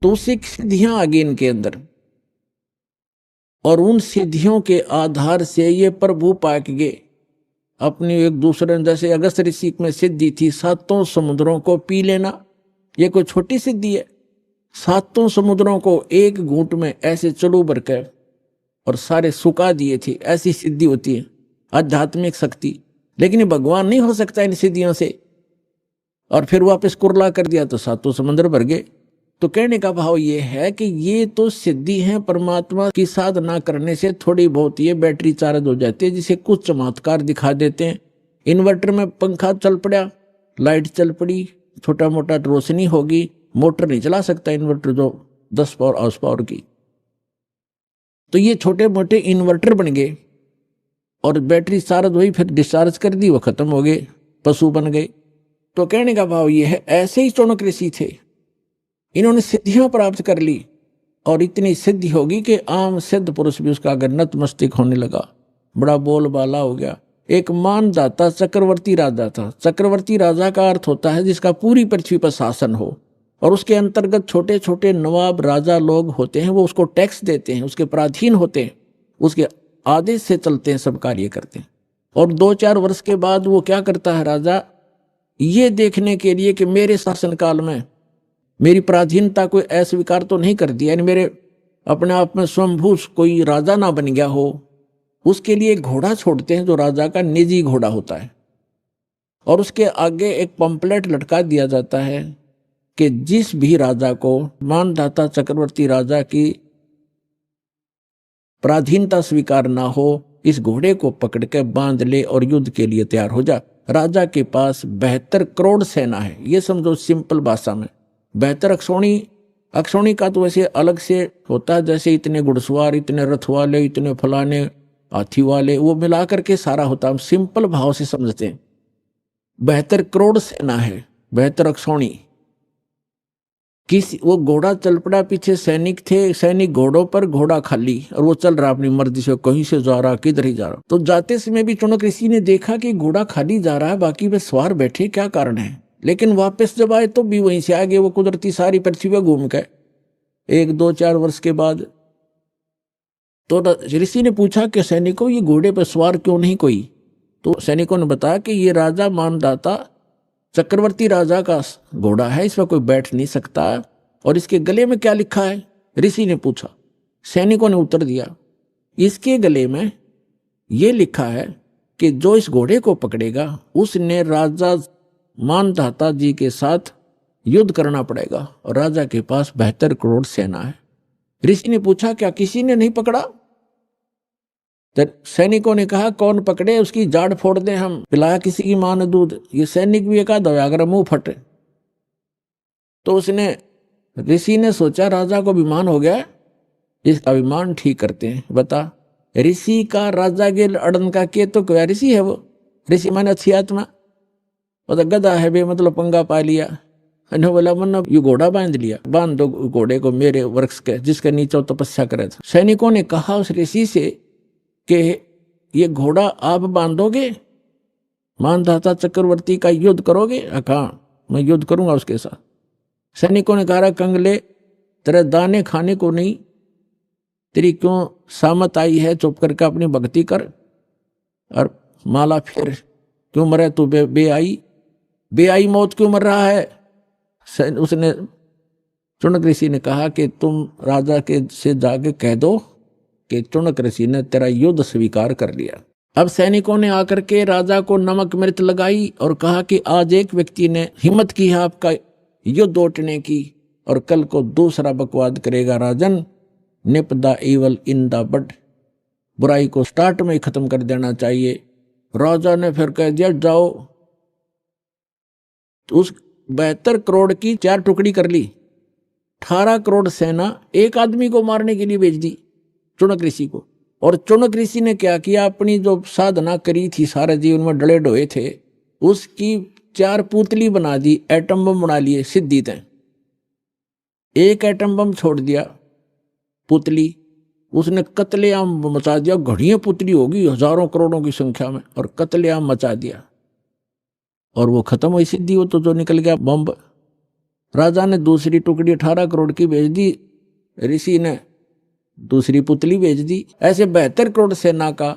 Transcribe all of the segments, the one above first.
तो उससे सिद्धियां आ गई इनके अंदर, और उन सिद्धियों के आधार से ये प्रभु पाक गए अपनी एक दूसरे, जैसे अगस्त ऋषि में सिद्धि थी सातों समुद्रों को पी लेना, ये कोई छोटी सिद्धि है। सातों समुद्रों को एक घूंट में ऐसे चलू भर कर और सारे सुखा दिए थे, ऐसी सिद्धि होती है आध्यात्मिक शक्ति। लेकिन ये भगवान नहीं हो सकता इन सिद्धियों से, और फिर वापस कुरला कर दिया तो सातों समुद्र भर गए। तो कहने का भाव ये है कि ये तो सिद्धि है, परमात्मा की साधना करने से थोड़ी बहुत ये बैटरी चार्ज हो जाती है, जिसे कुछ चमत्कार दिखा देते हैं। इन्वर्टर में पंखा चल पड़ा, लाइट चल पड़ी, छोटा मोटा रोशनी होगी, मोटर नहीं चला सकता इन्वर्टर जो 10 पावर हाउस पावर की। तो ये छोटे मोटे इन्वर्टर बन गए और बैटरी चार्ज हुई, फिर डिस्चार्ज कर दी, वो खत्म हो गए, पशु बन गए। तो कहने का भाव ये है, ऐसे ही चाणक्य ऋषि थे, इन्होंने सिद्धियां प्राप्त कर ली और इतनी सिद्धि होगी कि आम सिद्ध पुरुष भी उसका अगर नतमस्तक होने लगा, बड़ा बोलबाला हो गया। एक मानदाता चक्रवर्ती राजा था। चक्रवर्ती राजा का अर्थ होता है जिसका पूरी पृथ्वी पर शासन हो, और उसके अंतर्गत छोटे छोटे नवाब राजा लोग होते हैं, वो उसको टैक्स देते हैं, उसके पराधीन होते हैं, उसके आदेश से चलते हैं, सब कार्य करते हैं। और 2-4 वर्ष के बाद वो क्या करता है राजा, ये देखने के लिए कि मेरे शासनकाल में मेरी पराधीनता कोई अस्वीकार तो नहीं कर दिया, यानी मेरे अपने आप में स्वयंभू कोई राजा ना बन गया हो, उसके लिए एक घोड़ा छोड़ते हैं जो राजा का निजी घोड़ा होता है, और उसके आगे एक पंपलेट लटका दिया जाता है कि जिस भी राजा को मानदाता चक्रवर्ती राजा की पराधीनता स्वीकार ना हो, इस घोड़े को पकड़ के बांध ले और युद्ध के लिए तैयार हो जा। राजा के पास 72 करोड़ सेना है, ये समझो सिंपल भाषा में। 72 अक्षौणी का तो वैसे अलग से होता है, जैसे इतने घुड़सवार, इतने रथ वाले, इतने फलाने हाथी वाले, वो मिलाकर के सारा होता है, हम सिंपल भाव से समझते हैं। 72 करोड़ सेना है, 72 अक्षौणी। वो घोड़ा चल पड़ा, पीछे सैनिक थे, सैनिक घोड़ों पर, घोड़ा खाली, और वो चल रहा अपनी मर्जी से, कहीं से जा रहा, किधर ही जा रहा। तो जाते समय भी चाणक्य ऋषि ने देखा कि घोड़ा खाली जा रहा है, बाकी वे सवार बैठे, क्या कारण है। लेकिन वापस जब आए तो भी वहीं से आगे वो कुदरती सारी पृथ्वी पर घूम के 1-2-4 वर्ष के बाद तो ऋषि ने पूछा कि सैनिकों ये घोड़े पर सवार क्यों नहीं कोई। तो सैनिकों ने बताया कि ये राजा मानदाता चक्रवर्ती राजा का घोड़ा है, इस पर कोई बैठ नहीं सकता। और इसके गले में क्या लिखा है, ऋषि ने पूछा। सैनिकों ने उत्तर दिया, इसके गले में ये लिखा है कि जो इस घोड़े को पकड़ेगा उसने राजा मानदाता जी के साथ युद्ध करना पड़ेगा, और राजा के पास 72 करोड़ सेना है। ऋषि ने पूछा, क्या किसी ने नहीं पकड़ा। तो सैनिकों ने कहा, कौन पकड़े, उसकी जाड़ फोड़ दे हम, पिलाया किसी की मां ने दूध। ये सैनिक भी एक आधा अगर मुंह फटे। तो उसने, ऋषि ने सोचा राजा को अभिमान हो गया, इसका अभिमान ठीक करते हैं। बता, ऋषि का राजा के अड़न का के तो क्या ऋषि है वो, ऋषि माने अच्छी आत्मा, वो तो गधा है बे, मतलब पंगा पा लिया। बोला मन ये घोड़ा बांध लिया, बांध दो घोड़े को मेरे वृक्ष के जिसके नीचे तपस्या करे था। सैनिकों ने कहा उस ऋषि से कि ये घोड़ा आप बांधोगे, मानदाता चक्रवर्ती का युद्ध करोगे। कहा मैं युद्ध करूंगा उसके साथ। सैनिकों ने कहा, कंगले तेरे दाने खाने को नहीं, तेरी क्यों सामत आई है, चुप करके अपनी भक्ति कर, और माला फिर क्यों मरे तू, बेआई मौत क्यों मर रहा है। उसने चाणक्य ऋषि ने कहा कि तुम राजा के से जाके कह दो कि चाणक्य ऋषि ने तेरा युद्ध स्वीकार कर लिया। अब सैनिकों ने आकर के राजा को नमक मिर्च लगाई और कहा कि आज एक व्यक्ति ने हिम्मत की है आपका युद्ध उठने की, और कल को दूसरा बकवाद करेगा। Rajan, nip the evil in the bud, बुराई को स्टार्ट में ही खत्म कर देना चाहिए। राजा ने फिर कह दिया जाओ। तो उस 72 करोड़ की 4 टुकड़ी कर ली। 18 करोड़ सेना एक आदमी को मारने के लिए भेज दी चाणक्य ऋषि को। और चाणक्य ऋषि ने क्या किया, अपनी जो साधना करी थी, सारे जीवन में डले डोए थे, उसकी 4 पुतली बना दी, एटम बम बना लिए सिद्धि तय। एक एटम बम छोड़ दिया पुतली, उसने कत्लेआम मचा दिया। घड़ियां पुतली होगी हजारों करोड़ों की संख्या में, और कत्लेआम मचा दिया, और वो खत्म हुई सिद्धि। वो तो जो निकल गया बम। राजा ने दूसरी टुकड़ी 18 करोड़ की भेज दी, ऋषि ने दूसरी पुतली भेज दी। ऐसे 72 करोड़ सेना का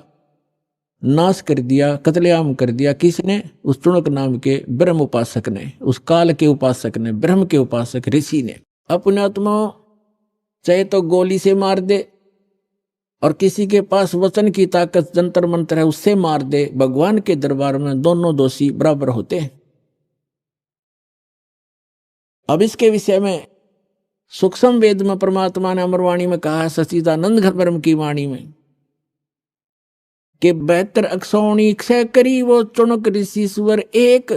नाश कर दिया, कत्लेआम कर दिया। किसने? उस चुणक नाम के ब्रह्म उपासक ने, उस काल के उपासक ने, ब्रह्म के उपासक ऋषि ने। अपने आत्मा चाहे तो गोली से मार दे, और किसी के पास वचन की ताकत जंतर मंत्र है उससे मार दे, भगवान के दरबार में दोनों दोषी बराबर होते हैं। अब इसके विषय में सूक्ष्म वेद में परमात्मा ने अमरवाणी में कहा है, सच्चिदानंद घन ब्रह्म की वाणी में, कि 72 अक्षौणी क्षय करी वो चुणक ऋषिश्वर एक,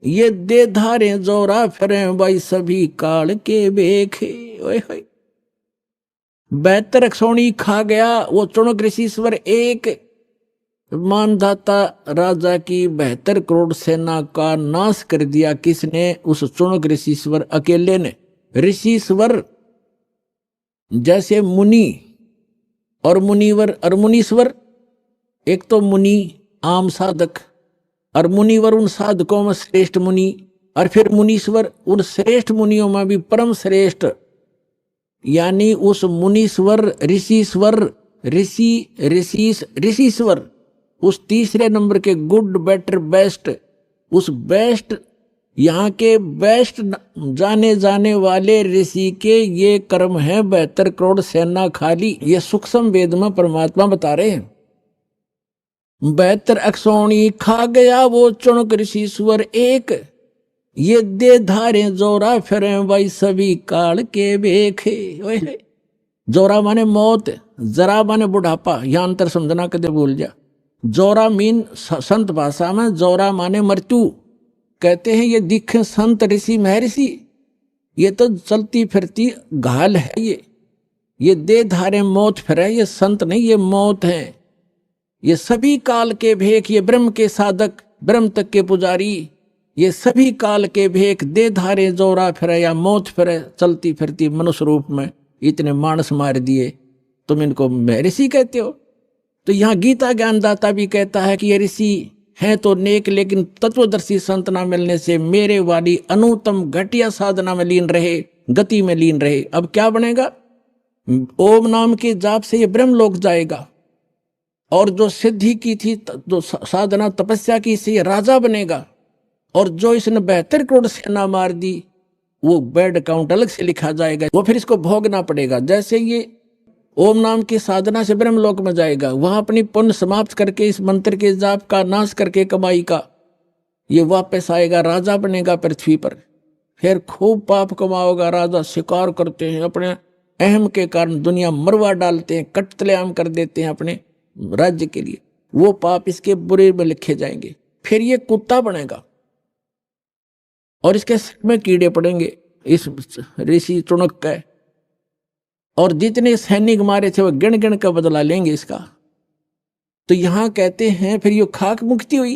ये दे धारे जोरा फिरे भाई सभी काल के बेखे। 72 अक्षौणी खा गया वो चुणक ऋषिश्वर एक। मानधाता राजा की 72 करोड़ सेना का नाश कर दिया। किसने? उस चुणक ऋषिश्वर अकेले ने। ऋषिश्वर जैसे मुनि और मुनिवर और मुनीश्वर, एक तो मुनि आम साधक, और मुनिवर उन साधकों में श्रेष्ठ मुनि, और फिर मुनीश्वर उन श्रेष्ठ मुनियों में भी परम श्रेष्ठ, यानी उस मुनीश्वर ऋषिश्वर ऋषिश्वर उस तीसरे नंबर के गुड बेटर बेस्ट, उस बेस्ट यहाँ के बेस्ट जाने जाने वाले ऋषि के ये कर्म है 72 करोड़ सेना खाली। ये सूक्ष्म वेद में परमात्मा बता रहे हैं। 72 अक्षौणी खा गया वो चुणक ऋषिश्वर एक, ये दे धारे जोरा फिरे भाई सभी काल के बेखे। जोरा माने मौत, जरा माने बुढ़ापा, यहां अंतर समझना कदे भूल जा। जोरा मीन संत भाषा में जोरा माने मृत्यु। कहते हैं ये दिखे संत ऋषि महर्षि, ये तो चलती फिरती घाल है। ये दे धारे मौत फिरे, ये संत नहीं, ये मौत है। ये सभी काल के भेख, ये ब्रह्म के साधक, ब्रह्म तक के पुजारी, ये सभी काल के भेख दे धारे जोरा फिरे या मौत फिरे, चलती फिरती मनुष्य रूप में इतने मानस मार दिए, तुम इनको महर्षि कहते हो। तो यहाँ गीता ज्ञानदाता भी कहता है कि ये ऋषि हैं तो नेक, लेकिन तत्वदर्शी संत ना मिलने से मेरे वाली अनुत्तम घटिया साधना में लीन रहे, गति में लीन रहे। अब क्या बनेगा? ओम नाम के जाप से ये ब्रह्म लोक जाएगा, और जो सिद्धि की थी, जो साधना तपस्या की, से ये राजा बनेगा। और जो इसने 72 करोड़ सेना मार दी, वो बैड अकाउंट अलग से लिखा जाएगा, वो फिर इसको भोगना पड़ेगा। जैसे ये ओम नाम की साधना से ब्रह्मलोक में जाएगा, वहां अपनी पुण्य समाप्त करके इस मंत्र के जाप का नाश करके कमाई का ये वापस आएगा, राजा बनेगा पृथ्वी पर। फिर खूब पाप कमाओगा। राजा शिकार करते हैं, अपने अहम के कारण दुनिया मरवा डालते हैं, कत्लेआम कर देते हैं अपने राज्य के लिए, वो पाप इसके बुरे में लिखे जाएंगे। फिर ये कुत्ता बनेगा और इसके सिर में कीड़े पड़ेंगे इस ऋषि चुणक का, और जितने सैनिक मारे थे वो गिण गिण का बदला लेंगे इसका। तो यहां कहते हैं फिर ये खाक मुक्ति हुई।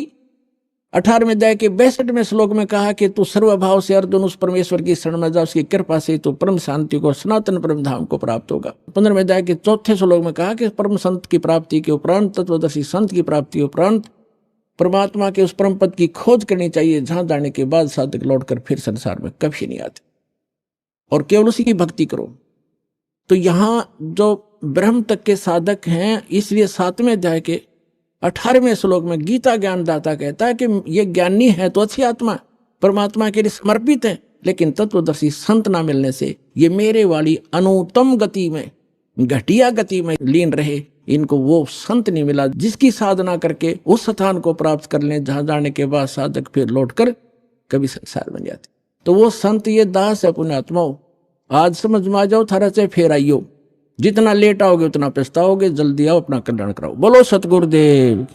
18वें अध्याय के 62वें श्लोक में कहा कि तू सर्वभाव से अर्जुन उस परमेश्वर की शरण में जा, उसकी कृपा से तू परम शांति को, सनातन परम धाम को प्राप्त होगा। 15वें अध्याय के 4थे श्लोक में कहा कि परम संत की प्राप्ति के उपरांत, तत्वदर्शी संत की प्राप्ति के उपरांत परमात्मा के उस परम पद की खोज करनी चाहिए, जहां जाने के बाद साधक लौटकर फिर संसार में कभी नहीं आते, और केवल उसी की भक्ति करो। तो यहां जो ब्रह्म तक के साधक हैं, इसलिए 7वें अध्याय के 18वें श्लोक में गीता ज्ञानदाता कहता है कि ये ज्ञानी है तो अच्छी आत्मा, परमात्मा के लिए समर्पित है, लेकिन तत्वदर्शी संत ना मिलने से ये मेरे वाली अनुत्तम गति में, घटिया गति में लीन रहे। इनको वो संत नहीं मिला जिसकी साधना करके उस स्थान को प्राप्त कर लें जहां जाने के बाद साधक फिर लौटकर कभी संसार बन जाते। तो वो संत ये दास है पुण्यात्माओं। आज समझ में आ जाओ, थारा से फेर आइयो। जितना लेट आओगे उतना पछताओगे, जल्दी आओ, अपना कल्याण कराओ। बोलो सतगुरुदेव।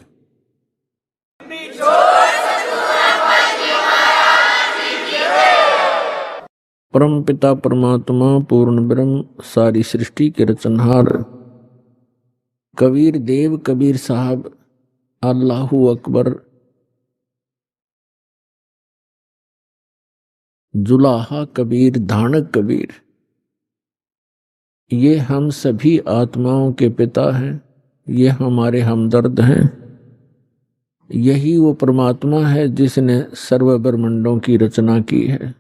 परम पिता परमात्मा पूर्ण ब्रह्म, सारी सृष्टि के रचनहार कबीर देव, कबीर साहब, अल्लाहू अकबर, जुलाहा कबीर, धानक कबीर, ये हम सभी आत्माओं के पिता हैं, ये हमारे हमदर्द हैं। यही वो परमात्मा है जिसने सर्व ब्रह्मांडों की रचना की है।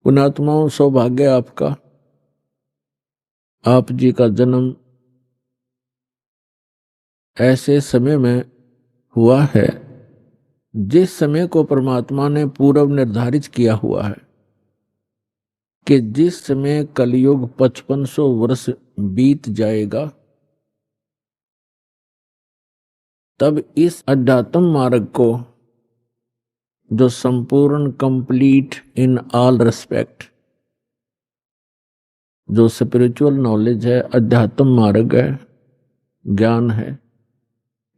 पुण्यात्माओं, सौभाग्य आपका, आप जी का जन्म ऐसे समय में हुआ है जिस समय को परमात्मा ने पूर्व निर्धारित किया हुआ है कि जिस समय कलयुग 5500 वर्ष बीत जाएगा तब इस अध्यात्म मार्ग को, जो संपूर्ण कंप्लीट इन ऑल रिस्पेक्ट, जो स्पिरिचुअल नॉलेज है, अध्यात्म मार्ग है, ज्ञान है,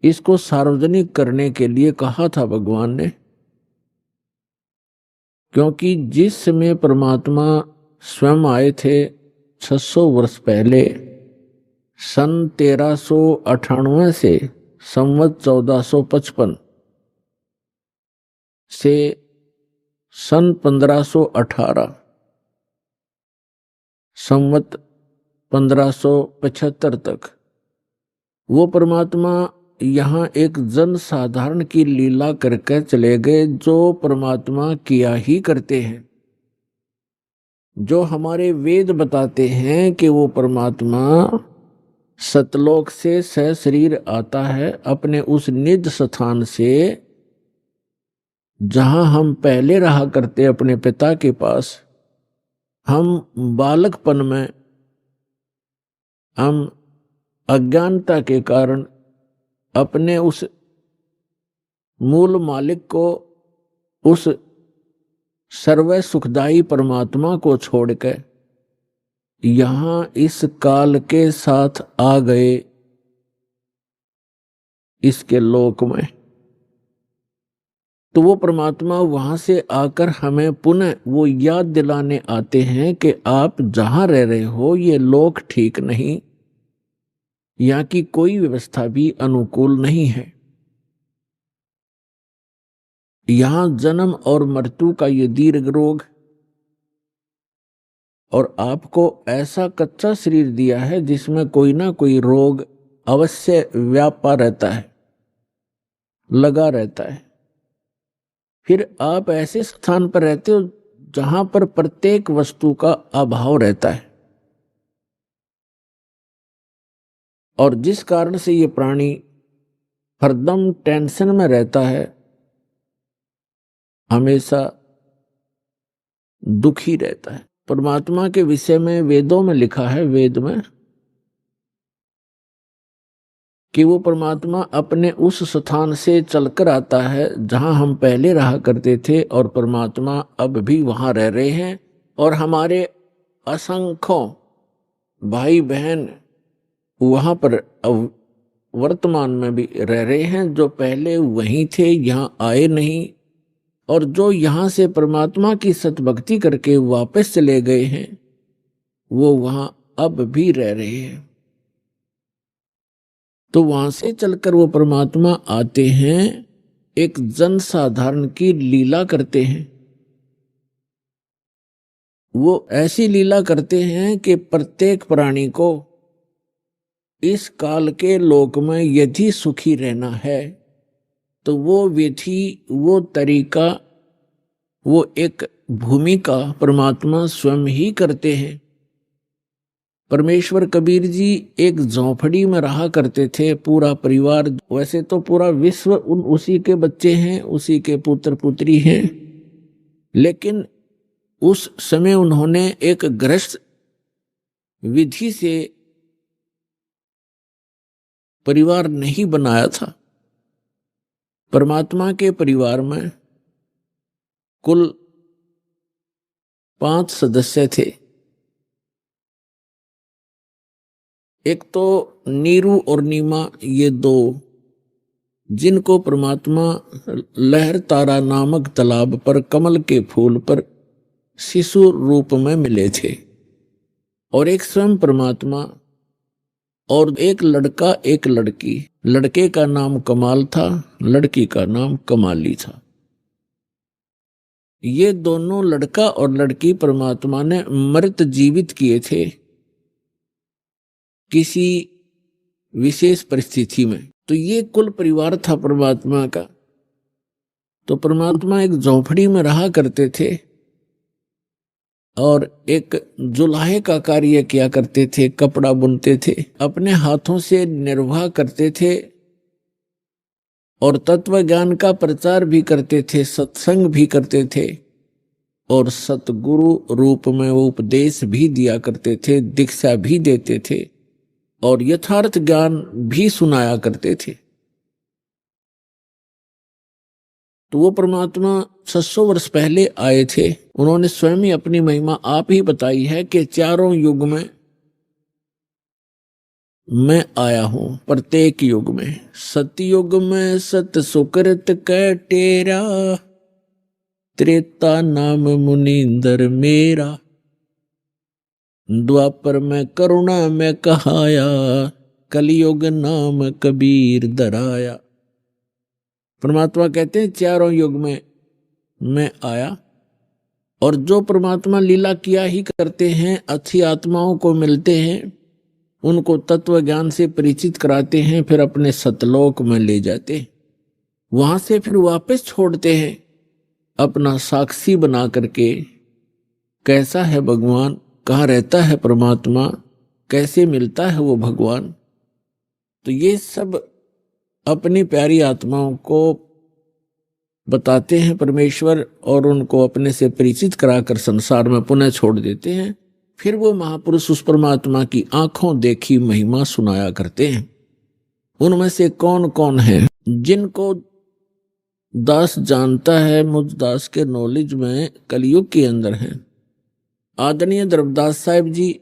इसको सार्वजनिक करने के लिए कहा था भगवान ने। क्योंकि जिस समय परमात्मा स्वयं आए थे 600 वर्ष पहले, सन 1398 से संवत 1455 से सन 1518 संवत 1575 तक वो परमात्मा यहाँ एक जन साधारण की लीला करके चले गए, जो परमात्मा किया ही करते हैं, जो हमारे वेद बताते हैं कि वो परमात्मा सतलोक से सशरीर आता है अपने उस निज स्थान से जहां हम पहले रहा करते अपने पिता के पास। हम बालकपन में हम अज्ञानता के कारण अपने उस मूल मालिक को, उस सर्व सुखदाई परमात्मा को छोड़कर यहां इस काल के साथ आ गए इसके लोक में। तो वो परमात्मा वहां से आकर हमें पुनः वो याद दिलाने आते हैं कि आप जहां रह रहे हो ये लोक ठीक नहीं, यहाँ की कोई व्यवस्था भी अनुकूल नहीं है। यहां जन्म और मृत्यु का ये दीर्घ रोग, और आपको ऐसा कच्चा शरीर दिया है जिसमें कोई ना कोई रोग अवश्य व्यापा रहता है, लगा रहता है। फिर आप ऐसे स्थान पर रहते हो जहां पर प्रत्येक वस्तु का अभाव रहता है, और जिस कारण से ये प्राणी हरदम टेंशन में रहता है, हमेशा दुखी रहता है। परमात्मा के विषय में वेदों में लिखा है, वेद में, कि वो परमात्मा अपने उस स्थान से चलकर आता है जहां हम पहले रहा करते थे, और परमात्मा अब भी वहां रह रहे हैं, और हमारे असंख्यों भाई बहन वहां पर वर्तमान में भी रह रहे हैं, जो पहले वहीं थे, यहां आए नहीं, और जो यहां से परमात्मा की सतभक्ति करके वापस चले गए हैं वो वहां अब भी रह रहे हैं। तो वहां से चलकर वो परमात्मा आते हैं, एक जन साधारण की लीला करते हैं। वो ऐसी लीला करते हैं कि प्रत्येक प्राणी को इस काल के लोक में यदि सुखी रहना है तो वो विधि, वो तरीका, वो एक भूमिका परमात्मा स्वयं ही करते हैं। परमेश्वर कबीर जी एक झोंपड़ी में रहा करते थे, पूरा परिवार, वैसे तो पूरा विश्व उसी के बच्चे हैं, उसी के पुत्र पुत्री हैं, लेकिन उस समय उन्होंने एक गृहस्थ विधि से परिवार नहीं बनाया था। परमात्मा के परिवार में कुल 5 सदस्य थे। एक तो नीरू और नीमा, ये दो, जिनको परमात्मा लहर तारा नामक तालाब पर कमल के फूल पर शिशु रूप में मिले थे, और एक स्वयं परमात्मा, और एक लड़का एक लड़की। लड़के का नाम कमाल था, लड़की का नाम कमाली था। ये दोनों लड़का और लड़की परमात्मा ने मृत जीवित किए थे किसी विशेष परिस्थिति में। तो ये कुल परिवार था परमात्मा का। तो परमात्मा एक झोपड़ी में रहा करते थे, और एक जुलाहे का कार्य किया करते थे, कपड़ा बुनते थे, अपने हाथों से निर्वाह करते थे और तत्व ज्ञान का प्रचार भी करते थे, सत्संग भी करते थे और सतगुरु रूप में वो उपदेश भी दिया करते थे, दीक्षा भी देते थे और यथार्थ ज्ञान भी सुनाया करते थे। तो वो परमात्मा 600 वर्ष पहले आए थे। उन्होंने स्वयं ही अपनी महिमा आप ही बताई है कि चारों युग में मैं आया हूं, प्रत्येक युग में। सतयुग में सत सुकृत कै टेरा, त्रेता नाम मुनींदर मेरा, द्वापर में करुणा में कहाया, कलयुग नाम कबीर दराया। परमात्मा कहते हैं चारों युग में मैं आया और जो परमात्मा लीला किया ही करते हैं, अच्छी आत्माओं को मिलते हैं, उनको तत्व ज्ञान से परिचित कराते हैं, फिर अपने सतलोक में ले जाते हैं, वहां से फिर वापस छोड़ते हैं अपना साक्षी बना करके। कैसा है भगवान, कहाँ रहता है परमात्मा, कैसे मिलता है वो भगवान। तो ये सब अपनी प्यारी आत्माओं को बताते हैं परमेश्वर और उनको अपने से परिचित कराकर संसार में पुनः छोड़ देते हैं। फिर वो महापुरुष उस परमात्मा की आंखों देखी महिमा सुनाया करते हैं। उनमें से कौन कौन है जिनको दास जानता है, मुझ दास के नॉलेज में कलयुग के अंदर है। आदरणीय द्रवदास साहिब जी,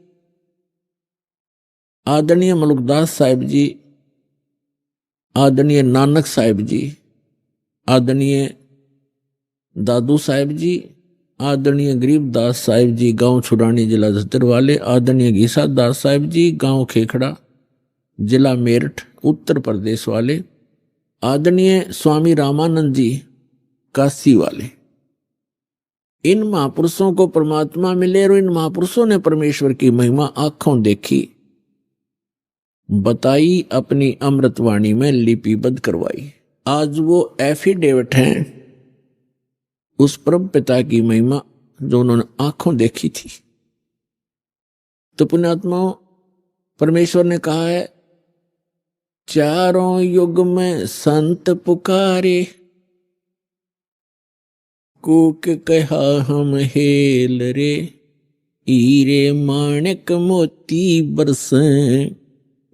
आदरणीय मलुकदास साहिब जी, आदरणीय नानक साहिब जी, आदरणीय दादू साहिब जी, आदरणीय गरीबदास साहिब जी गांव छुरानी जिला झज्जर वाले, आदरणीय घीसा दास साहिब जी गांव खेखड़ा जिला मेरठ उत्तर प्रदेश वाले, आदरणीय स्वामी रामानंद जी काशी वाले। इन महापुरुषों को परमात्मा मिले और इन महापुरुषों ने परमेश्वर की महिमा आंखों देखी, बताई, अपनी अमृतवाणी में लिपिबद्ध करवाई। आज वो एफिडेविट हैं उस परम पिता की महिमा जो उन्होंने आंखों देखी थी। तो पुण्यात्माओं, परमेश्वर ने कहा है चारों युग में संत पुकारे, कूक कहा हम हेल रे, हीरे माणिक मोती बरसें,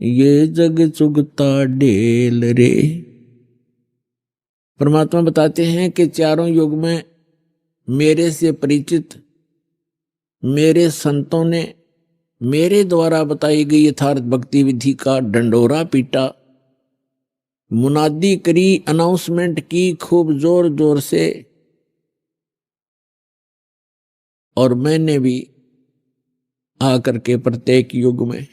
ये जग चुगता ढेल रे। परमात्मा बताते हैं कि चारों युग में मेरे से परिचित मेरे संतों ने मेरे द्वारा बताई गई यथार्थ भक्ति विधि का डंडोरा पीटा, मुनादी करी, अनाउंसमेंट की खूब जोर जोर से, और मैंने भी आकर के प्रत्येक युग में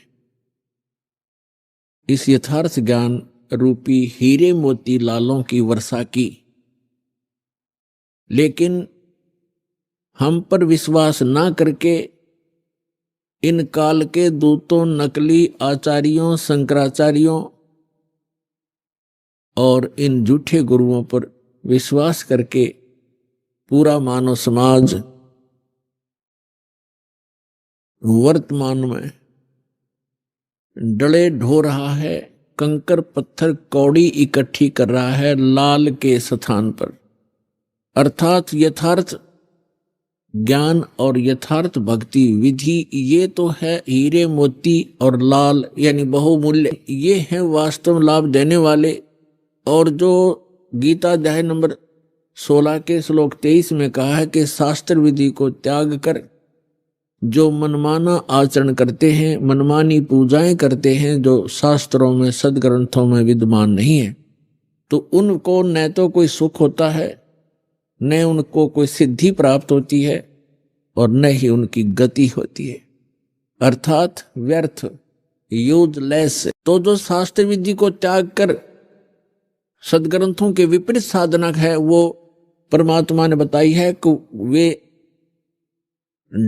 इस यथार्थ ज्ञान रूपी हीरे मोती लालों की वर्षा की। लेकिन हम पर विश्वास ना करके इन काल के दूतों, नकली आचार्यों, शंकराचार्यों और इन झूठे गुरुओं पर विश्वास करके पूरा मानव समाज वर्तमान में डले ढो रहा है, कंकर पत्थर कौड़ी इकट्ठी कर रहा है लाल के स्थान पर। अर्थात यथार्थ ज्ञान और यथार्थ भक्ति विधि ये तो है हीरे मोती और लाल यानी बहुमूल्य, ये हैं वास्तव लाभ देने वाले। और जो गीता अध्याय नंबर 16 के श्लोक 23 में कहा है कि शास्त्र विधि को त्याग कर जो मनमाना आचरण करते हैं, मनमानी पूजाएं करते हैं जो शास्त्रों में सदग्रंथों में विद्यमान नहीं है, तो उनको न तो कोई सुख होता है, न उनको कोई सिद्धि प्राप्त होती है और न ही उनकी गति होती है, अर्थात व्यर्थ, यूजलेस। तो जो शास्त्र विधि को त्याग कर सदग्रंथों के विपरीत साधनक है, वो परमात्मा ने बताई है कि वे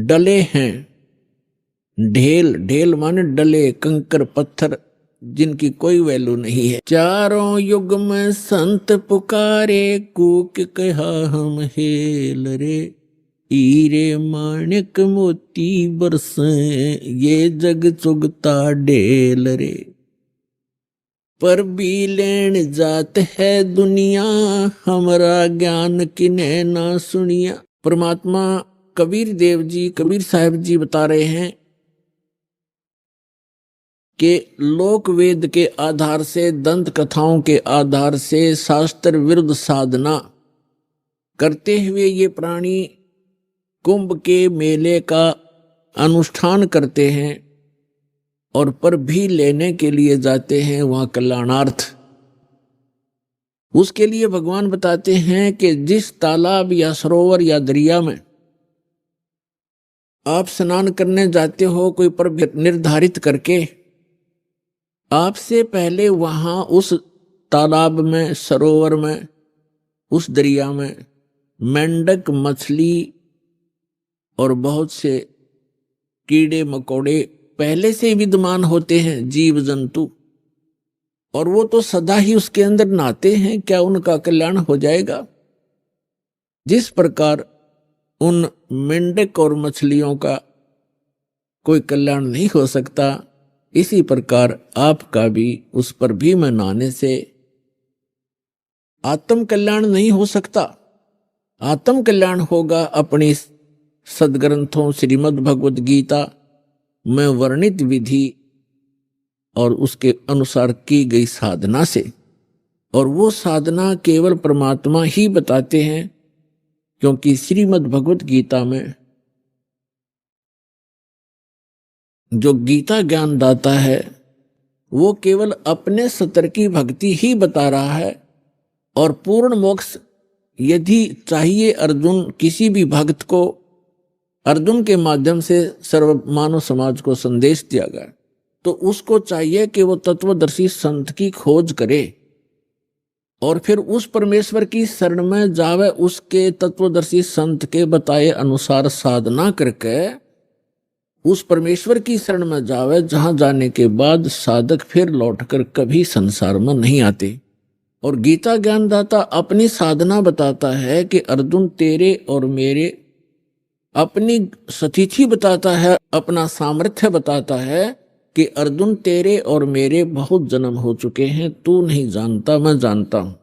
डले हैं। ढेल, ढेल माने डले, कंकर पत्थर जिनकी कोई वैल्यू नहीं है। चारों युग में संत पुकारे, कूक कहा हम हेल रे, हीरे माणिक मोती बरसे, ये जग चुगता ढेल रे। पर भी लेन जात है दुनिया, हमारा ज्ञान किन्हे ना सुनिया। परमात्मा कबीर देव जी, कबीर साहब जी बता रहे हैं कि लोक वेद के आधार से, दंत कथाओं के आधार से, शास्त्र विरुद्ध साधना करते हुए ये प्राणी कुंभ के मेले का अनुष्ठान करते हैं और पर भी लेने के लिए जाते हैं वहां कल्याणार्थ। उसके लिए भगवान बताते हैं कि जिस तालाब या सरोवर या दरिया में आप स्नान करने जाते हो कोई पर निर्धारित करके, आपसे पहले वहां उस तालाब में, सरोवर में, उस दरिया में मेंढक, मछली और बहुत से कीड़े मकोड़े पहले से विद्यमान होते हैं, जीव जंतु, और वो तो सदा ही उसके अंदर नहाते हैं। क्या उनका कल्याण हो जाएगा? जिस प्रकार उन मेंढक और मछलियों का कोई कल्याण नहीं हो सकता, इसी प्रकार आपका भी उस पर भी में नहाने से आत्म कल्याण नहीं हो सकता। आत्म कल्याण होगा अपनी सदग्रंथों श्रीमद् भगवद गीता में वर्णित विधि और उसके अनुसार की गई साधना से। और वो साधना केवल परमात्मा ही बताते हैं, क्योंकि श्रीमद् भगवद गीता में जो गीता ज्ञान दाता है वो केवल अपने सतर की भक्ति ही बता रहा है। और पूर्ण मोक्ष यदि चाहिए अर्जुन, किसी भी भक्त को अर्जुन के माध्यम से सर्व मानव समाज को संदेश दिया गया, तो उसको चाहिए कि वो तत्वदर्शी संत की खोज करे और फिर उस परमेश्वर की शरण में जावे, उसके तत्वदर्शी संत के बताए अनुसार साधना करके उस परमेश्वर की शरण में जावे, जहां जाने के बाद साधक फिर लौटकर कभी संसार में नहीं आते। और गीता ज्ञानदाता अपनी साधना बताता है कि अर्जुन तेरे और मेरे, अपनी सतिथि बताता है, अपना सामर्थ्य बताता है कि अर्जुन तेरे और मेरे बहुत जन्म हो चुके हैं, तू नहीं जानता, मैं जानता हूं।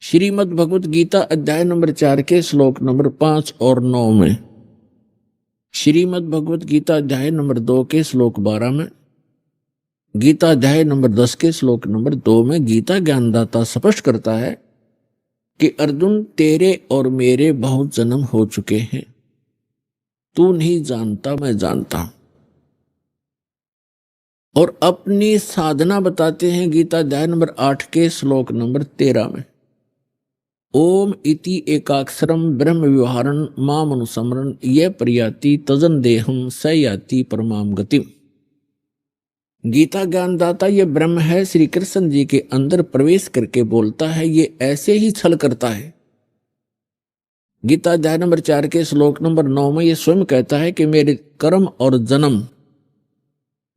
श्रीमद् भगवद गीता अध्याय नंबर 4 के श्लोक नंबर 5 और 9 में, श्रीमद् भगवद गीता अध्याय नंबर 2 के श्लोक 12 में, गीता अध्याय नंबर 10 के श्लोक नंबर 2 में गीता ज्ञानदाता स्पष्ट करता है कि अर्जुन तेरे और मेरे बहुत जन्म हो चुके हैं, तू नहीं जानता, मैं जानता हूं। और अपनी साधना बताते हैं गीता अध्याय नंबर 8 के श्लोक नंबर 13 में, ओम इति एकाक्षरम ब्रह्म व्यवहारन माम अनुसमरन ये प्रयाति तजन देहम स याति परमाम गतिम। गीता ज्ञानदाता ये ब्रह्म है, श्री कृष्ण जी के अंदर प्रवेश करके बोलता है, ये ऐसे ही छल करता है। गीता अध्याय नंबर 4 के श्लोक नंबर 9 में ये स्वयं कहता है कि मेरे कर्म और जन्म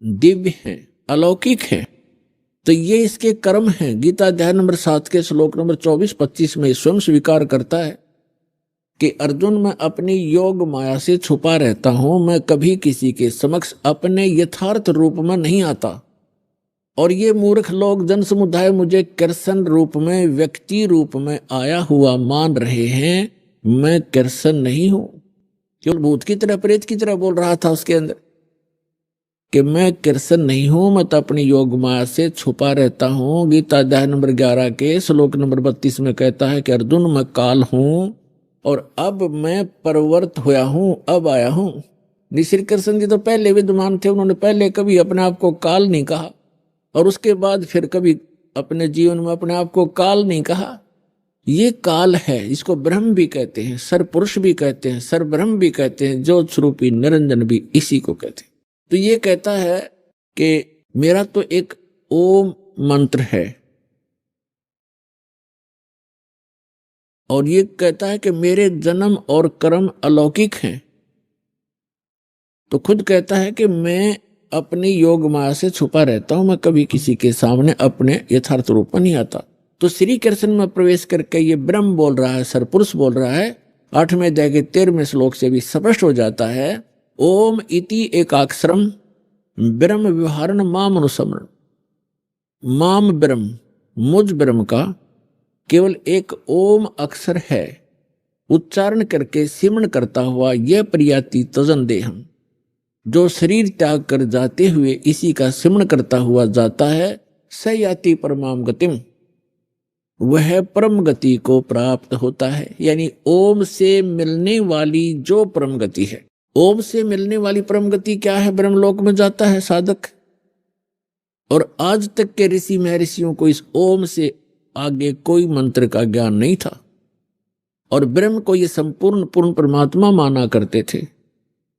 दिव्य हैं, अलौकिक हैं, तो ये इसके कर्म हैं। गीता अध्याय नंबर 7 के श्लोक नंबर 24-25 में स्वयं स्वीकार करता है कि अर्जुन मैं अपनी योग माया से छुपा रहता हूं, मैं कभी किसी के समक्ष अपने यथार्थ रूप में नहीं आता। और ये मूर्ख लोग जन समुदाय मुझे कृष्ण रूप में, व्यक्ति रूप में आया हुआ मान रहे हैं। मैं कृष्ण नहीं हूं। केवल भूत की तरह, प्रेत की तरह बोल रहा था उसके अंदर कि मैं कृष्ण नहीं हूं, मैं तो अपनी योग माया से छुपा रहता हूं। गीता अध्याय नंबर 11 के श्लोक नंबर 32 में कहता है कि अर्जुन मैं काल हूं और अब मैं परवर्त होया हूं, अब आया हूं। श्री कृष्ण जी तो पहले विद्यमान थे, उन्होंने पहले कभी अपने आप को काल नहीं कहा और उसके बाद फिर कभी अपने जीवन में अपने आप को काल नहीं कहा। ये काल है, इसको ब्रह्म भी कहते हैं, सर पुरुष भी कहते हैं, सर ब्रह्म भी कहते हैं, ज्योत स्वरूपी निरंजन भी इसी को कहते हैं। तो ये कहता है कि मेरा तो एक ओम मंत्र है और ये कहता है कि मेरे जन्म और कर्म अलौकिक हैं। तो खुद कहता है कि मैं अपनी योग माया से छुपा रहता हूं, मैं कभी किसी के सामने अपने यथार्थ रूप में नहीं आता। तो श्री कृष्ण में प्रवेश करके ये ब्रह्म बोल रहा है, सरपुरुष बोल रहा है 8वें अध्याय के 13वें श्लोक से भी स्पष्ट हो जाता है। ओम इति एकाक्षरम ब्रह्म व्यवहारण माम अनुसमरण। माम ब्रह्म, मुझ ब्रह्म का केवल एक ओम अक्षर है, उच्चारण करके सिमरण करता हुआ यह प्रियाति तजन देहम, जो शरीर त्याग कर जाते हुए इसी का सिमरण करता हुआ जाता है, स याति परमाम गतिम, वह परम गति को प्राप्त होता है। यानी ओम से मिलने वाली जो परम गति है, ओम से मिलने वाली परम गति क्या है? ब्रह्मलोक में जाता है साधक। और आज तक के ऋषि महर्षियों को इस ओम से आगे कोई मंत्र का ज्ञान नहीं था, और ब्रह्म को ये संपूर्ण पूर्ण परमात्मा माना करते थे।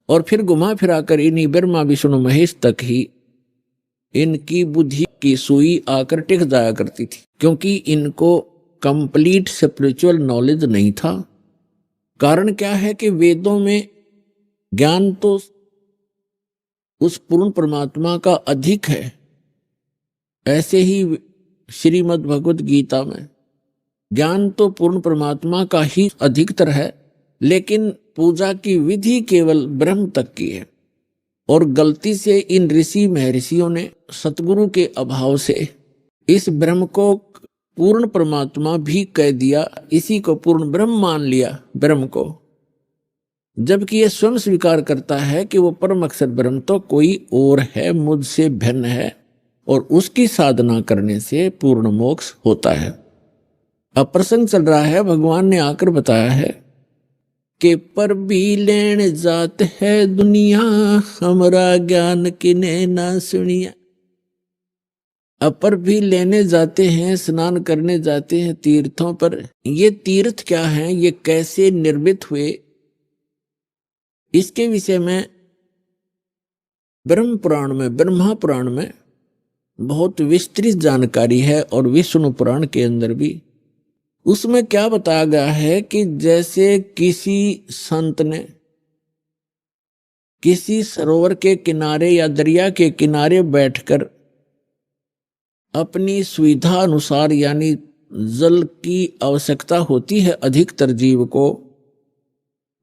और फिर घुमा फिराकर इन्हीं ब्रह्मा विष्णु महेश तक ही इनकी बुद्धि की सुई आकर टिक जाया करती थी, क्योंकि इनको कंप्लीट स्पिरिचुअल नॉलेज नहीं था। कारण क्या है कि वेदों में ज्ञान तो उस पूर्ण परमात्मा का अधिक है, ऐसे ही श्रीमद् भगवद गीता में ज्ञान तो पूर्ण परमात्मा का ही अधिकतर है, लेकिन पूजा की विधि केवल ब्रह्म तक की है। और गलती से इन ऋषि महर्षियों ने सतगुरु के अभाव से इस ब्रह्म को पूर्ण परमात्मा भी कह दिया, इसी को पूर्ण ब्रह्म मान लिया ब्रह्म को, जबकि यह स्वयं स्वीकार करता है कि वो परम अक्षर ब्रह्म तो कोई और है, मुझसे भिन्न है, और उसकी साधना करने से पूर्ण मोक्ष होता है। अब प्रसंग चल रहा है, भगवान ने आकर बताया है कि पर भी लेने जात है दुनिया, हमारा ज्ञान किने ना सुनिया। अपर भी लेने जाते हैं, स्नान करने जाते हैं तीर्थों पर। ये तीर्थ क्या हैं, ये कैसे निर्मित हुए, इसके विषय में ब्रह्म पुराण में, ब्रह्मा पुराण में बहुत विस्तृत जानकारी है, और विष्णु पुराण के अंदर भी। उसमें क्या बताया गया है कि जैसे किसी संत ने किसी सरोवर के किनारे या दरिया के किनारे बैठकर अपनी सुविधा अनुसार, यानी जल की आवश्यकता होती है अधिकतर जीव को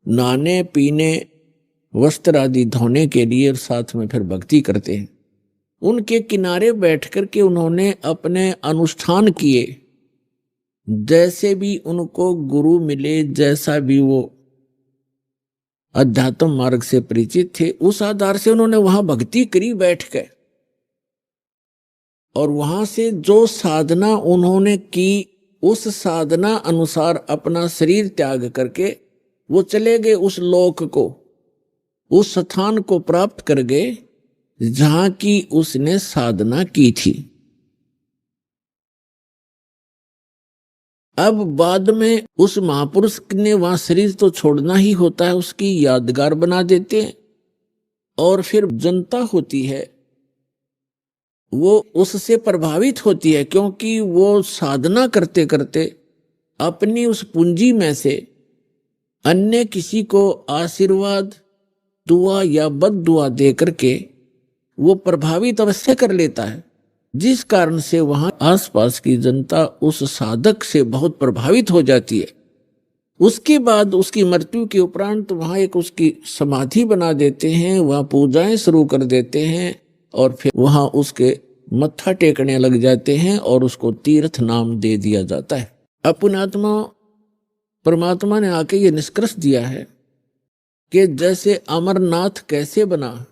नहाने पीने वस्त्र आदि धोने के लिए, और साथ में फिर भक्ति करते हैं, उनके किनारे बैठकर के उन्होंने अपने अनुष्ठान किए, जैसे भी उनको गुरु मिले, जैसा भी वो अध्यात्म मार्ग से परिचित थे, उस आधार से उन्होंने वहां भक्ति करी बैठ के। और वहां से जो साधना उन्होंने की, उस साधना अनुसार अपना शरीर त्याग करके वो चले गए उस लोक को, उस स्थान को प्राप्त कर गए जहां की उसने साधना की थी। अब बाद में उस महापुरुष ने वहां शरीर तो छोड़ना ही होता है, उसकी यादगार बना देते हैं, और फिर जनता होती है वो उससे प्रभावित होती है, क्योंकि वो साधना करते करते अपनी उस पूंजी में से अन्य किसी को आशीर्वाद, दुआ या बद दुआ दे करके वो प्रभावित अवश्य कर लेता है, जिस कारण से वहां आसपास की जनता उस साधक से बहुत प्रभावित हो जाती है। उसके बाद उसकी मृत्यु के उपरांत वहां एक उसकी समाधि बना देते हैं, वहां पूजाएं शुरू कर देते हैं, और फिर वहां उसके मत्था टेकने लग जाते हैं, और उसको तीर्थ नाम दे दिया जाता है। अपनात्मा परमात्मा ने आके ये निष्कर्ष दिया है कि जैसे अमरनाथ कैसे बना,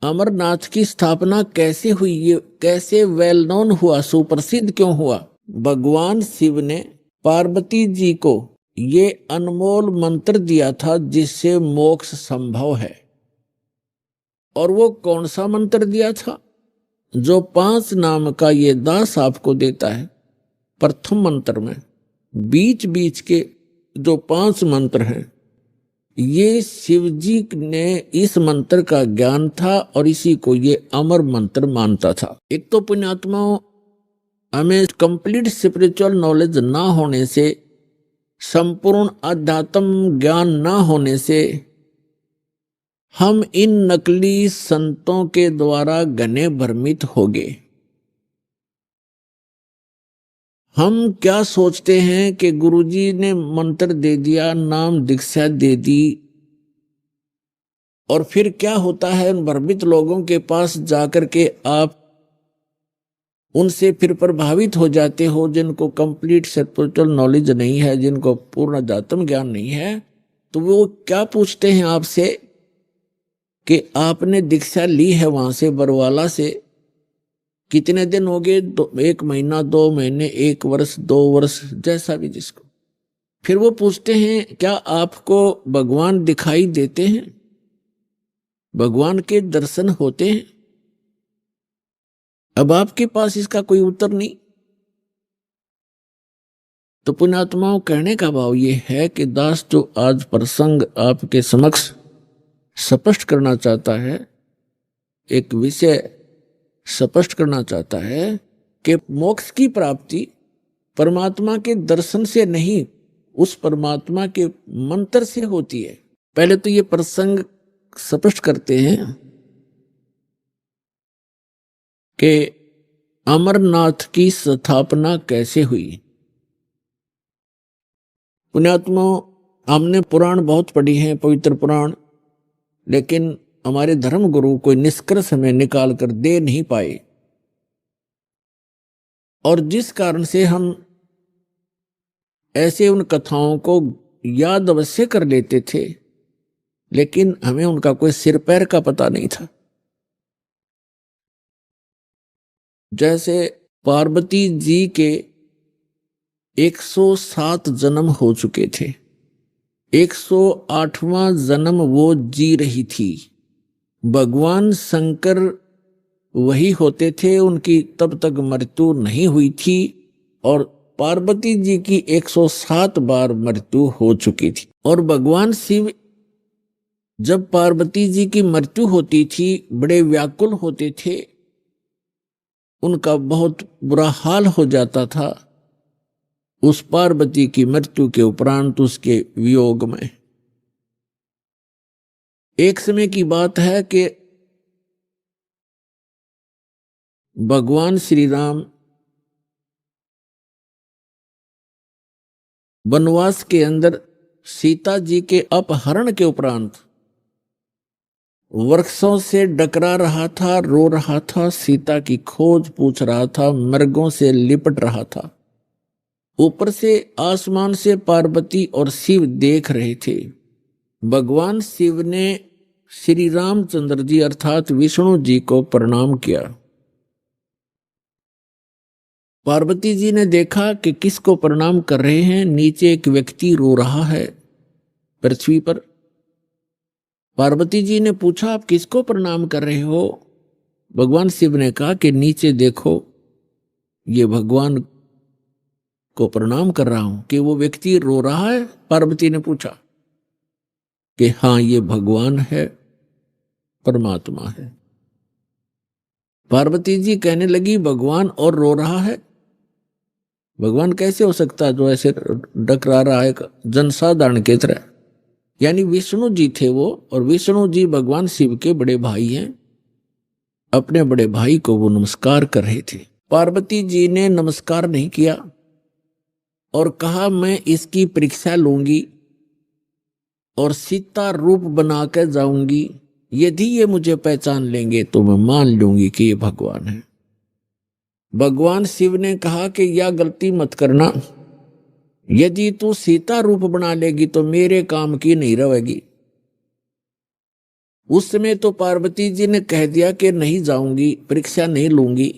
अमरनाथ की स्थापना कैसे हुई, ये कैसे वेल नोन हुआ, सुप्रसिद्ध क्यों हुआ। भगवान शिव ने पार्वती जी को ये अनमोल मंत्र दिया था जिससे मोक्ष संभव है। और वो कौन सा मंत्र दिया था? जो 5 नाम का ये दास आपको देता है प्रथम मंत्र में, बीच बीच के जो 5 मंत्र हैं, ये शिव जी ने इस मंत्र का ज्ञान था, और इसी को ये अमर मंत्र मानता था। एक तो पुण्यात्माओं, हमें कंप्लीट स्पिरिचुअल नॉलेज ना होने से, संपूर्ण अध्यात्म ज्ञान ना होने से, हम इन नकली संतों के द्वारा घने भ्रमित हो गए। हम क्या सोचते हैं कि गुरुजी ने मंत्र दे दिया, नाम दीक्षा दे दी, और फिर क्या होता है, उन भ्रमित लोगों के पास जाकर के आप उनसे फिर प्रभावित हो जाते हो, जिनको कंप्लीट स्पिरिचुअल नॉलेज नहीं है, जिनको पूर्ण अध्यात्म ज्ञान नहीं है। तो वो क्या पूछते हैं आपसे कि आपने दीक्षा ली है वहां से, बरवाला से, कितने दिन हो गए? 1 महीना, 2 महीने, 1 वर्ष, 2 वर्ष, जैसा भी जिसको। फिर वो पूछते हैं क्या आपको भगवान दिखाई देते हैं, भगवान के दर्शन होते हैं? अब आपके पास इसका कोई उत्तर नहीं। तो पुण्यात्माओं, कहने का भाव ये है कि दास जो आज प्रसंग आपके समक्ष स्पष्ट करना चाहता है, एक विषय स्पष्ट करना चाहता है कि मोक्ष की प्राप्ति परमात्मा के दर्शन से नहीं, उस परमात्मा के मंत्र से होती है। पहले तो ये प्रसंग स्पष्ट करते हैं कि अमरनाथ की स्थापना कैसे हुई। पुण्यात्मा, हमने पुराण बहुत पढ़ी हैं, पवित्र पुराण, लेकिन हमारे धर्म गुरु कोई निष्कर्ष हमें निकाल कर दे नहीं पाए, और जिस कारण से हम ऐसे उन कथाओं को याद अवश्य कर लेते थे, लेकिन हमें उनका कोई सिर पैर का पता नहीं था। जैसे पार्वती जी के 107 जन्म हो चुके थे, 108वां जन्म वो जी रही थी। भगवान शंकर वही होते थे, उनकी तब तक मृत्यु नहीं हुई थी, और पार्वती जी की 107 बार मृत्यु हो चुकी थी। और भगवान शिव जब पार्वती जी की मृत्यु होती थी बड़े व्याकुल होते थे, उनका बहुत बुरा हाल हो जाता था उस पार्वती की मृत्यु के उपरांत, उसके वियोग में। एक समय की बात है कि भगवान श्री राम वनवास के अंदर सीता जी के अपहरण के उपरांत वृक्षों से डकरा रहा था, रो रहा था, सीता की खोज पूछ रहा था, मृगों से लिपट रहा था। ऊपर से आसमान से पार्वती और शिव देख रहे थे। भगवान शिव ने श्री रामचंद्र जी अर्थात विष्णु जी को प्रणाम किया। पार्वती जी ने देखा कि किसको प्रणाम कर रहे हैं, नीचे एक व्यक्ति रो रहा है पृथ्वी पर। पार्वती जी ने पूछा आप किसको प्रणाम कर रहे हो? भगवान शिव ने कहा कि नीचे देखो, ये भगवान को प्रणाम कर रहा हूं। कि वो व्यक्ति रो रहा है? पार्वती ने पूछा कि हाँ, ये भगवान है, परमात्मा है। पार्वती जी कहने लगी भगवान और रो रहा है? भगवान कैसे हो सकता है जो ऐसे डकरा रहा है जनसाधारण की तरह? यानी विष्णु जी थे वो, और विष्णु जी भगवान शिव के बड़े भाई हैं। अपने बड़े भाई को वो नमस्कार कर रहे थे। पार्वती जी ने नमस्कार नहीं किया और कहा मैं इसकी परीक्षा लूंगी और सीता रूप बनाकर जाऊंगी, यदि ये मुझे पहचान लेंगे तो मैं मान लूंगी कि ये भगवान है। भगवान शिव ने कहा कि यह गलती मत करना, यदि तू सीता रूप बना लेगी तो मेरे काम की नहीं रहेगी। उस समय तो पार्वती जी ने कह दिया कि नहीं जाऊंगी, परीक्षा नहीं लूंगी।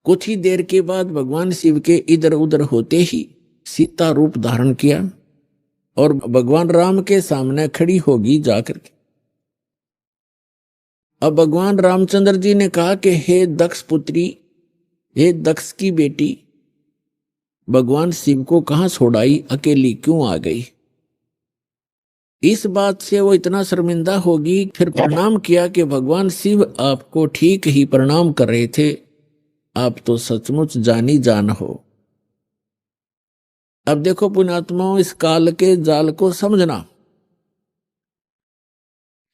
कुछ ही देर के बाद भगवान शिव के इधर उधर होते ही सीता रूप धारण किया और भगवान राम के सामने खड़ी होगी जाकर के। अब भगवान रामचंद्र जी ने कहा कि हे दक्ष पुत्री, हे दक्ष की बेटी, भगवान शिव को कहां छोड़ाई, अकेली क्यों आ गई? इस बात से वो इतना शर्मिंदा होगी। फिर प्रणाम किया कि भगवान शिव आपको ठीक ही प्रणाम कर रहे थे, आप तो सचमुच जानी जान हो। अब देखो पुण्यात्माओं, इस काल के जाल को समझना।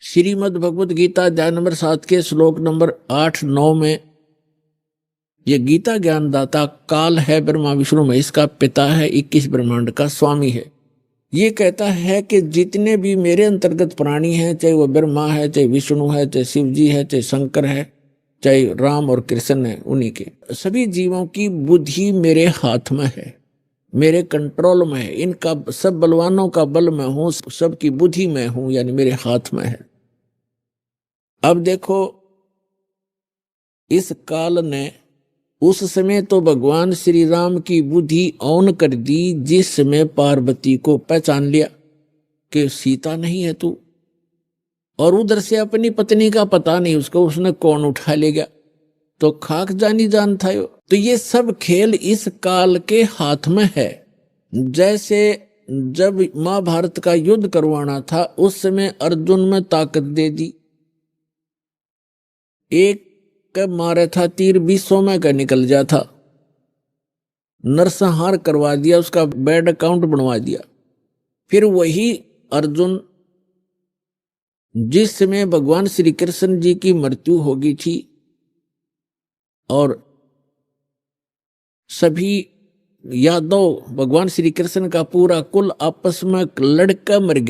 श्रीमद् भगवद गीता अध्याय नंबर 7 के श्लोक नंबर 8-9 में ये गीता ज्ञानदाता काल है, ब्रह्मा विष्णु महेश का पिता है, 21 ब्रह्मांड का स्वामी है। ये कहता है कि जितने भी मेरे अंतर्गत प्राणी हैं, चाहे वो ब्रह्मा है, चाहे विष्णु है, चाहे शिव जी है, चाहे शंकर है, चाहे राम और कृष्ण है, उन्हीं के सभी जीवों की बुद्धि मेरे हाथ में है, मेरे कंट्रोल में है। इनका सब बलवानों का बल मैं हूं, सबकी बुद्धि में हूं, यानी मेरे हाथ में है। अब देखो, इस काल ने उस समय तो भगवान श्री राम की बुद्धि ऑन कर दी, जिस समय पार्वती को पहचान लिया कि सीता नहीं है तू, और उधर से अपनी पत्नी का पता नहीं उसको, उसने कौन उठा ले गया, तो खाक जानी जान था यो। तो ये सब खेल इस काल के हाथ में है। जैसे जब महाभारत का युद्ध करवाना था, उस समय अर्जुन में ताकत दे दी, एक के मारे था तीर 20 में का निकल जा था, नरसंहार करवा दिया, उसका बैड अकाउंट बनवा दिया। फिर वही अर्जुन जिस समय भगवान श्री कृष्ण जी की मृत्यु हो गई थी और सभी यादव भगवान श्री कृष्ण का पूरा कुल आपस में लड़का मर गया,